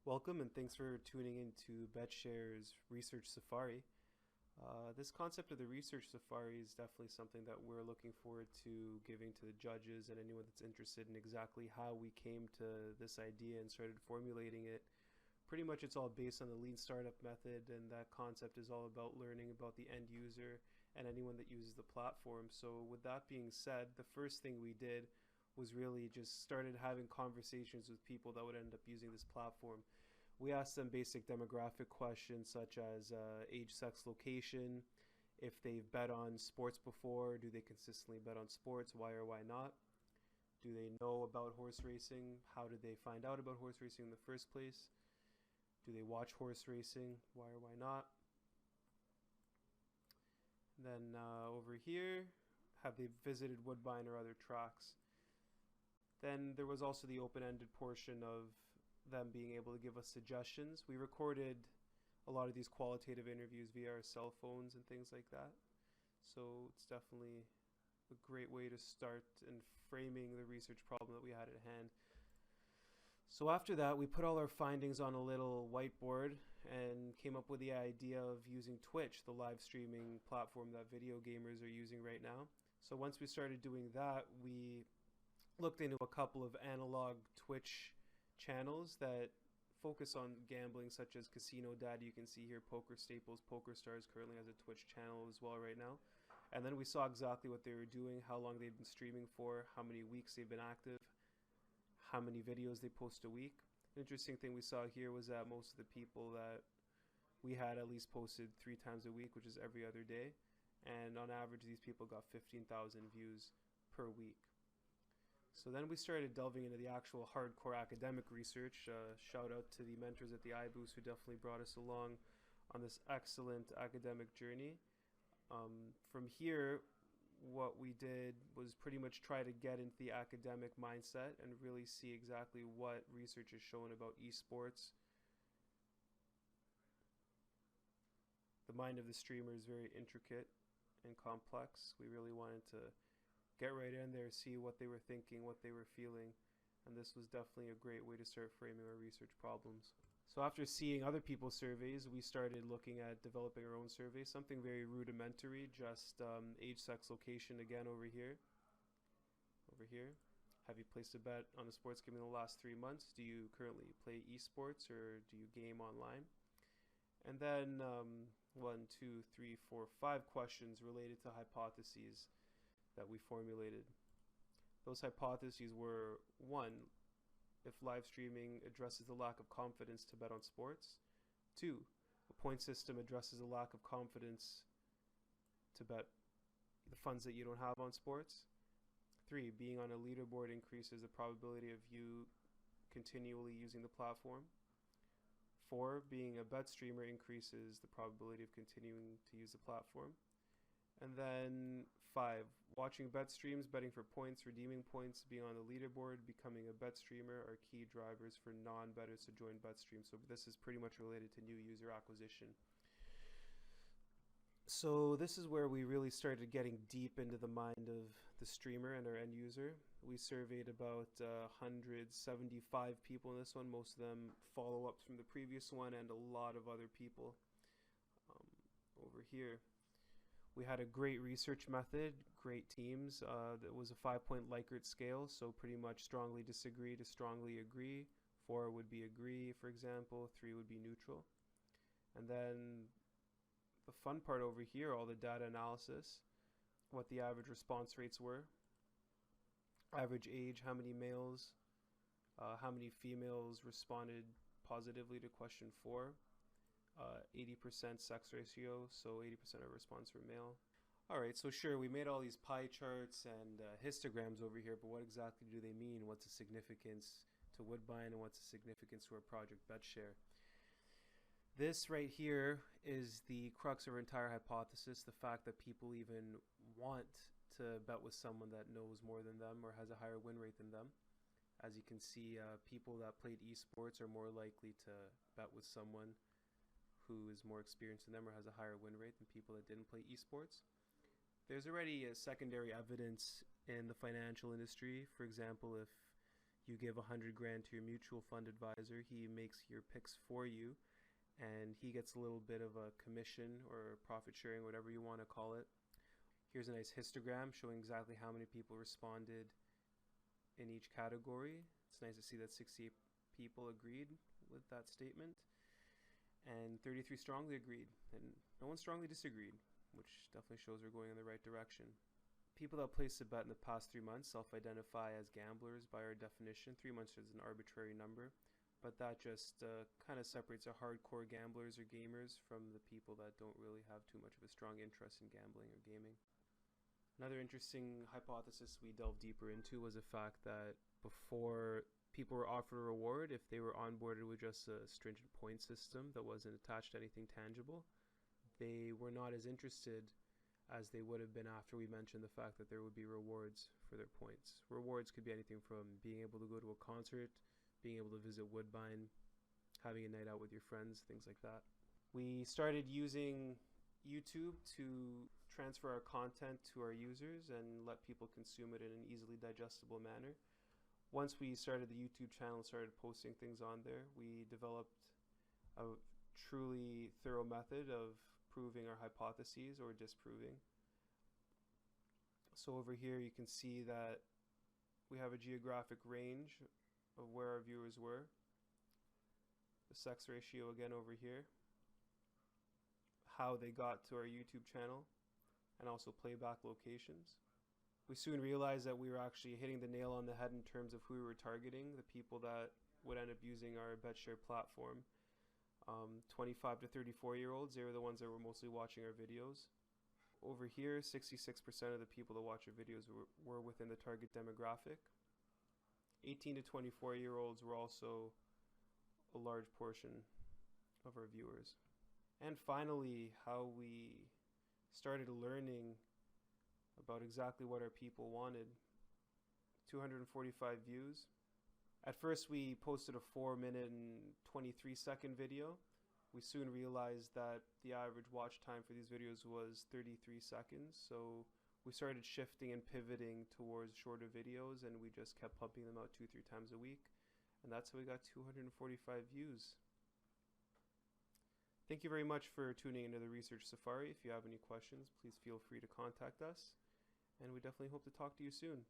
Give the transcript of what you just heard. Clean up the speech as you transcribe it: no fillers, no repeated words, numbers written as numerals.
Welcome and thanks for tuning into BetShare's Research Safari. This concept of the Research Safari is definitely something that we're looking forward to giving to the judges and anyone that's interested in exactly how we came to this idea and started formulating it. Pretty much it's all based on the lean startup method, and that concept is all about learning about the end user and anyone that uses the platform. So with that being said, the first thing we did was really just started having conversations with people that would end up using this platform. We asked them basic demographic questions such as age, sex, location, if they've bet on sports before, do they consistently bet on sports, why or why not? Do they know about horse racing? How did they find out about horse racing in the first place? Do they watch horse racing? Why or why not? Then over here, have they visited Woodbine or other tracks? Then there was also the open-ended portion of them being able to give us suggestions. We recorded a lot of these qualitative interviews via our cell phones and things like that. So it's definitely a great way to start in framing the research problem that we had at hand. So after that, we put all our findings on a little whiteboard and came up with the idea of using Twitch, the live streaming platform that video gamers are using right now. So once we started doing that, we looked into a couple of analog Twitch channels that focus on gambling, such as Casino Dad. You can see here Poker Staples, Poker Stars currently has a Twitch channel as well right now. And then we saw exactly what they were doing, how long they've been streaming for, how many weeks they've been active, how many videos they post a week. An interesting thing we saw here was that most of the people that we had at least posted 3 times a week, which is every other day. And on average, these people got 15,000 views per week. So then we started delving into the actual hardcore academic research. Shout out to the mentors at the iBoost who definitely brought us along on this excellent academic journey. From here, what we did was pretty much try to get into the academic mindset and really see exactly what research is showing about esports. The mind of the streamer is very intricate and complex. We really wanted to get right in there, see what they were thinking, what they were feeling, and this was definitely a great way to start framing our research problems. So after seeing other people's surveys, we started looking at developing our own survey, something very rudimentary, just age, sex, location again over here. Over here. Have you placed a bet on a sports game in the last 3 months? Do you currently play esports or do you game online? And then 1, 2, 3, 4, 5 questions related to hypotheses that we formulated. Those hypotheses were: 1, if live streaming addresses the lack of confidence to bet on sports; 2, a point system addresses the lack of confidence to bet the funds that you don't have on sports; 3, being on a leaderboard increases the probability of you continually using the platform; 4, being a bet streamer increases the probability of continuing to use the platform; and then 5, watching bet streams, betting for points, redeeming points, being on the leaderboard, becoming a bet streamer are key drivers for non-bettors to join bet streams. So this is pretty much related to new user acquisition. So this is where we really started getting deep into the mind of the streamer and our end user. We surveyed about 175 people in this one, most of them follow-ups from the previous one, and a lot of other people over here. We had a great research method, great teams. That was a 5-point Likert scale, so pretty much strongly disagree to strongly agree. 4 would be agree, for example. 3 would be neutral. And then the fun part over here, all the data analysis, what the average response rates were. Average age, how many males, how many females responded positively to question 4. 80% sex ratio, so 80% of response were male. Alright, so sure, we made all these pie charts and histograms over here, but what exactly do they mean? What's the significance to Woodbine and what's the significance to our project BetShare? This right here is the crux of our entire hypothesis, the fact that people even want to bet with someone that knows more than them or has a higher win rate than them. As you can see, people that played esports are more likely to bet with someone who is more experienced than them or has a higher win rate than people that didn't play esports. There's already a secondary evidence in the financial industry. For example, if You give 100 grand to your mutual fund advisor. He makes your picks for you, and he gets a little bit of a commission or profit sharing, whatever you want to call it. Here's a nice histogram showing exactly how many people responded in each category. It's nice to see that 68 people agreed with that statement, and 33 strongly agreed, and no one strongly disagreed, which definitely shows we're going in the right direction. People that placed a bet in the past 3 months self-identify as gamblers by our definition. 3 months is an arbitrary number, but that just kind of separates our hardcore gamblers or gamers from the people that don't really have too much of a strong interest in gambling or gaming. Another interesting hypothesis we delved deeper into was the fact that before people were offered a reward, if they were onboarded with just a stringent point system that wasn't attached to anything tangible, they were not as interested as they would have been after we mentioned the fact that there would be rewards for their points. Rewards could be anything from being able to go to a concert, being able to visit Woodbine, having a night out with your friends, things like that. We started using YouTube to transfer our content to our users and let people consume it in an easily digestible manner. Once we started the YouTube channel and started posting things on there, we developed a truly thorough method of proving our hypotheses or disproving. So over here you can see that we have a geographic range of where our viewers were. The sex ratio again over here. How they got to our YouTube channel, and also playback locations. We soon realized that we were actually hitting the nail on the head in terms of who we were targeting, the people that would end up using our BetShare platform. 25 to 34-year-olds, they were the ones that were mostly watching our videos. Over here, 66% of the people that watch our videos were within the target demographic. 18 to 24-year-olds were also a large portion of our viewers. And finally, how we started learning about exactly what our people wanted. 245 views. At first we posted a 4-minute and 23-second video. We soon realized that the average watch time for these videos was 33 seconds. So we started shifting and pivoting towards shorter videos, and we just kept pumping them out 2-3 times a week. And that's how we got 245 views. Thank you very much for tuning into the Research Safari. If you have any questions, please feel free to contact us. And we definitely hope to talk to you soon.